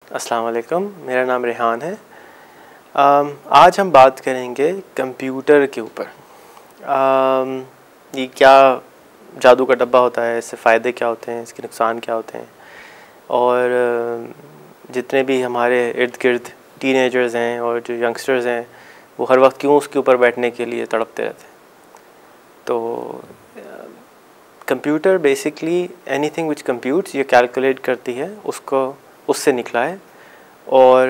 अस्सलाम वालेकुम, मेरा नाम रेहान है। आज हम बात करेंगे कंप्यूटर के ऊपर। ये क्या जादू का डब्बा होता है, इससे फ़ायदे क्या होते हैं, इसके नुकसान क्या होते हैं, और जितने भी हमारे इर्द गिर्द टीनेजर्स हैं और जो यंगस्टर्स हैं वो हर वक्त क्यों उसके ऊपर बैठने के लिए तड़पते रहते हैं। तो computer basically anything which computes, ये कैलकुलेट करती है, उसको उससे निकला है। और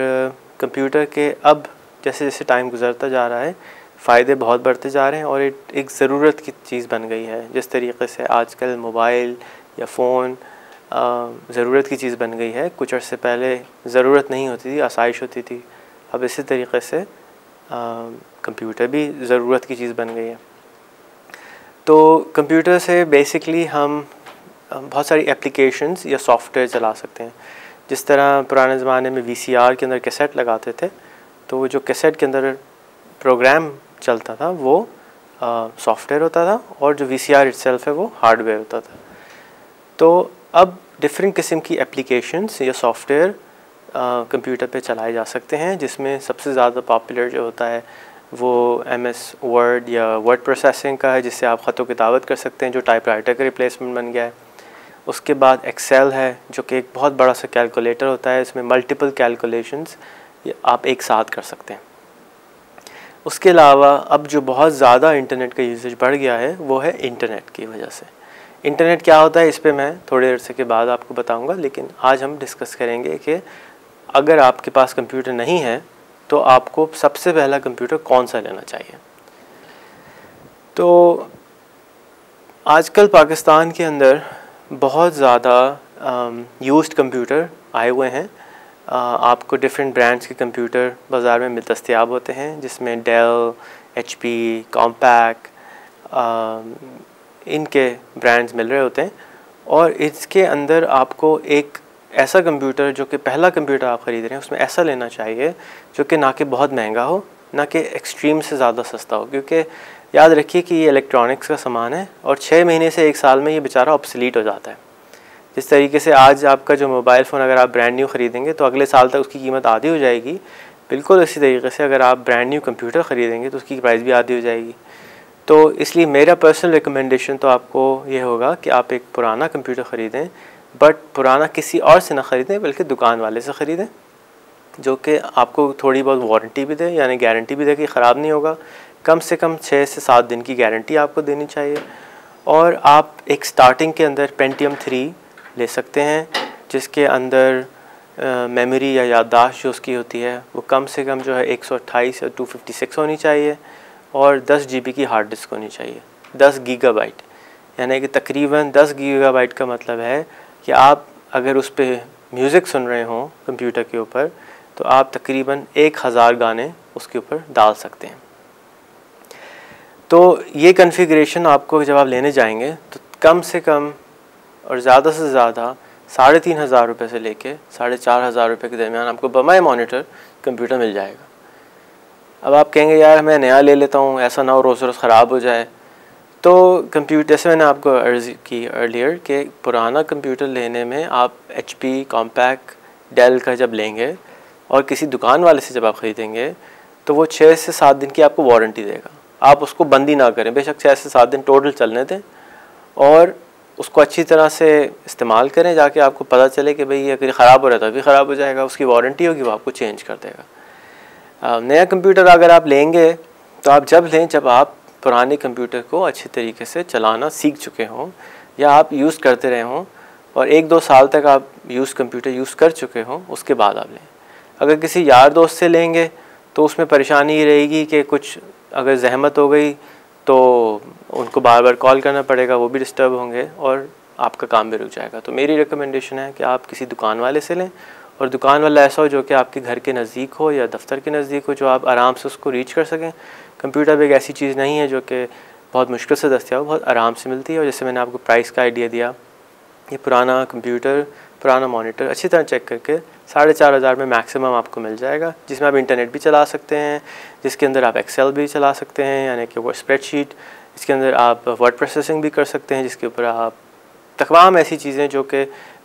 कंप्यूटर के अब जैसे जैसे टाइम गुज़रता जा रहा है फ़ायदे बहुत बढ़ते जा रहे हैं और एक ज़रूरत की चीज़ बन गई है। जिस तरीके से आजकल मोबाइल या फ़ोन ज़रूरत की चीज़ बन गई है, कुछ अर्से पहले ज़रूरत नहीं होती थी, आसाइश होती थी। अब इसी तरीके से कंप्यूटर भी ज़रूरत की चीज़ बन गई है। तो कंप्यूटर से बेसिकली हम बहुत सारी एप्लीकेशंस या सॉफ्टवेयर चला सकते हैं। जिस तरह पुराने ज़माने में वीसीआर के अंदर कैसेट लगाते थे, तो वो जो कैसेट के अंदर प्रोग्राम चलता था वो सॉफ्टवेयर होता था और जो वीसीआर इटसेल्फ है वो हार्डवेयर होता था। तो अब डिफरेंट किस्म की एप्लीकेशंस या सॉफ्टवेयर कंप्यूटर पे चलाए जा सकते हैं, जिसमें सबसे ज़्यादा पॉपुलर जो होता है वो MS वर्ड या वर्ड प्रोसेसिंग का है, जिससे आप ख़त व किताबत कर सकते हैं, जो टाइपराइटर का रिप्लेसमेंट बन गया है। उसके बाद एक्सेल है, जो कि एक बहुत बड़ा सा कैलकुलेटर होता है, इसमें मल्टीपल कैलकुलेशंस आप एक साथ कर सकते हैं। उसके अलावा अब जो बहुत ज़्यादा इंटरनेट का यूसेज बढ़ गया है वो है इंटरनेट की वजह से। इंटरनेट क्या होता है इस पे मैं थोड़े अरसे के बाद आपको बताऊंगा, लेकिन आज हम डिस्कस करेंगे कि अगर आपके पास कंप्यूटर नहीं है तो आपको सबसे पहला कंप्यूटर कौन सा लेना चाहिए। तो आजकल पाकिस्तान के अंदर बहुत ज़्यादा यूज्ड कंप्यूटर आए हुए हैं। आपको डिफरेंट ब्रांड्स के कंप्यूटर बाज़ार में दस्तयाब होते हैं, जिसमें डेल, HP, कॉम्पैक, इनके ब्रांड्स मिल रहे होते हैं। और इसके अंदर आपको एक ऐसा कंप्यूटर, जो कि पहला कंप्यूटर आप ख़रीद रहे हैं, उसमें ऐसा लेना चाहिए जो कि ना कि बहुत महंगा हो, ना कि एक्सट्रीम से ज़्यादा सस्ता हो। क्योंकि याद रखिए कि ये इलेक्ट्रॉनिक्स का सामान है और 6 महीने से 1 साल में ये बेचारा ऑब्सलीट हो जाता है। जिस तरीके से आज आपका जो मोबाइल फ़ोन अगर आप ब्रांड न्यू ख़रीदेंगे तो अगले साल तक उसकी कीमत आधी हो जाएगी, बिल्कुल इसी तरीके से अगर आप ब्रांड न्यू कंप्यूटर ख़रीदेंगे तो उसकी प्राइस भी आधी हो जाएगी। तो इसलिए मेरा पर्सनल रिकमेंडेशन तो आपको ये होगा कि आप एक पुराना कंप्यूटर ख़रीदें, बट पुराना किसी और से ना ख़रीदें बल्कि दुकान वाले से ख़रीदें, जो कि आपको थोड़ी बहुत वारंटी भी दे, यानी गारंटी भी दे कि ख़राब नहीं होगा। कम से कम 6 से 7 दिन की गारंटी आपको देनी चाहिए। और आप एक स्टार्टिंग के अंदर पेंटियम 3 ले सकते हैं, जिसके अंदर मेमोरी या याददाश्त जो उसकी होती है वो कम से कम जो है 128 या 256 होनी चाहिए और 10 GB की हार्ड डिस्क होनी चाहिए। 10 गीगाबाइट, यानी कि तकरीबन 10 गीगाबाइट का मतलब है कि आप अगर उस पर म्यूज़िक सुन रहे हों कंप्यूटर के ऊपर तो आप तकरीबन 1000 गाने उसके ऊपर डाल सकते हैं। तो ये कॉन्फ़िगरेशन आपको जब आप लेने जाएंगे तो कम से कम और ज़्यादा से ज़्यादा 3500 रुपये से लेके 4500 रुपये के दरमियान आपको बमाए मॉनिटर कंप्यूटर मिल जाएगा। अब आप कहेंगे यार मैं नया ले लेता हूँ, ऐसा ना हो रोज़ रोज़ ख़राब हो जाए। तो कंप्यूटर, जैसे मैंने आपको अर्ज़ की अर्लियर कि पुराना कंप्यूटर लेने में आप HP, कॉम्पैक, डेल का जब लेंगे और किसी दुकान वाले से जब आप ख़रीदेंगे तो वो 6 से 7 दिन की आपको वारंटी देगा। आप उसको बंद ही ना करें, बेशक 6 से 7 दिन टोटल चलने दें और उसको अच्छी तरह से इस्तेमाल करें। जाके आपको पता चले कि भाई ये अगर ख़राब हो रहा है तो भी ख़राब हो जाएगा, उसकी वारंटी होगी, वो आपको चेंज कर देगा। नया कंप्यूटर अगर आप लेंगे तो आप जब लें जब आप पुराने कंप्यूटर को अच्छे तरीके से चलाना सीख चुके हों या आप यूज़ करते रहे हों और 1-2 साल तक आप कंप्यूटर यूज़ कर चुके हों, उसके बाद आप लें। अगर किसी यार दोस्त से लेंगे तो उसमें परेशानी ये रहेगी कि कुछ अगर जहमत हो गई तो उनको बार बार कॉल करना पड़ेगा, वो भी डिस्टर्ब होंगे और आपका काम भी रुक जाएगा। तो मेरी रिकमेंडेशन है कि आप किसी दुकान वाले से लें और दुकान वाला ऐसा हो जो कि आपके घर के नज़दीक हो या दफ्तर के नज़दीक हो, जो आप आराम से उसको रीच कर सकें। कंप्यूटर भी एक ऐसी चीज़ नहीं है जो कि बहुत मुश्किल से दस्तियाब, बहुत आराम से मिलती है। और जैसे मैंने आपको प्राइस का आइडिया दिया, ये पुराना कंप्यूटर, पुराना मॉनिटर अच्छी तरह चेक करके 4500 में मैक्सिमम आपको मिल जाएगा, जिसमें आप इंटरनेट भी चला सकते हैं, जिसके अंदर आप एक्सेल भी चला सकते हैं यानी कि वो स्प्रेडशीट, इसके अंदर आप वर्ड प्रोसेसिंग भी कर सकते हैं, जिसके ऊपर आप तमाम ऐसी चीज़ें जो कि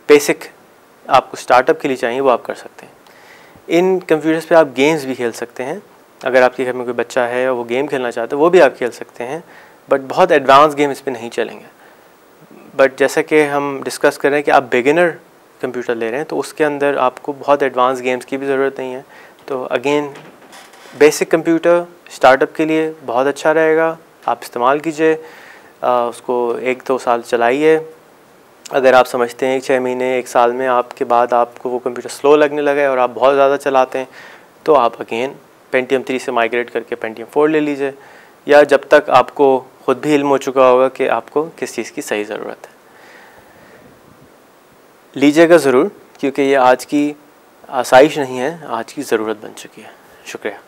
बेसिक आपको स्टार्टअप के लिए चाहिए वो आप कर सकते हैं। इन कंप्यूटर्स पे आप गेम्स भी खेल सकते हैं। अगर आपके घर में कोई बच्चा है और वो गेम खेलना चाहता है वो भी आप खेल सकते हैं, बट बहुत एडवांस गेम इस पर नहीं चलेंगे। बट जैसा कि हम डिस्कस कर रहे हैं कि आप बिगिनर कंप्यूटर ले रहे हैं तो उसके अंदर आपको बहुत एडवांस गेम्स की भी ज़रूरत नहीं है। तो अगेन बेसिक कंप्यूटर स्टार्टअप के लिए बहुत अच्छा रहेगा, आप इस्तेमाल कीजिए, उसको 1-2 साल चलाइए। अगर आप समझते हैं 6 महीने 1 साल में आपके बाद आपको वो कंप्यूटर स्लो लगने लगा है और आप बहुत ज़्यादा चलाते हैं तो आप अगेन पेंटियम 3 से माइग्रेट करके पेंटियम 4 ले लीजिए, या जब तक आपको ख़ुद भी इल्म हो चुका होगा कि आपको किस चीज़ की सही ज़रूरत है। लीजिएगा ज़रूर, क्योंकि ये आज की आसाइश नहीं है, आज की ज़रूरत बन चुकी है। शुक्रिया।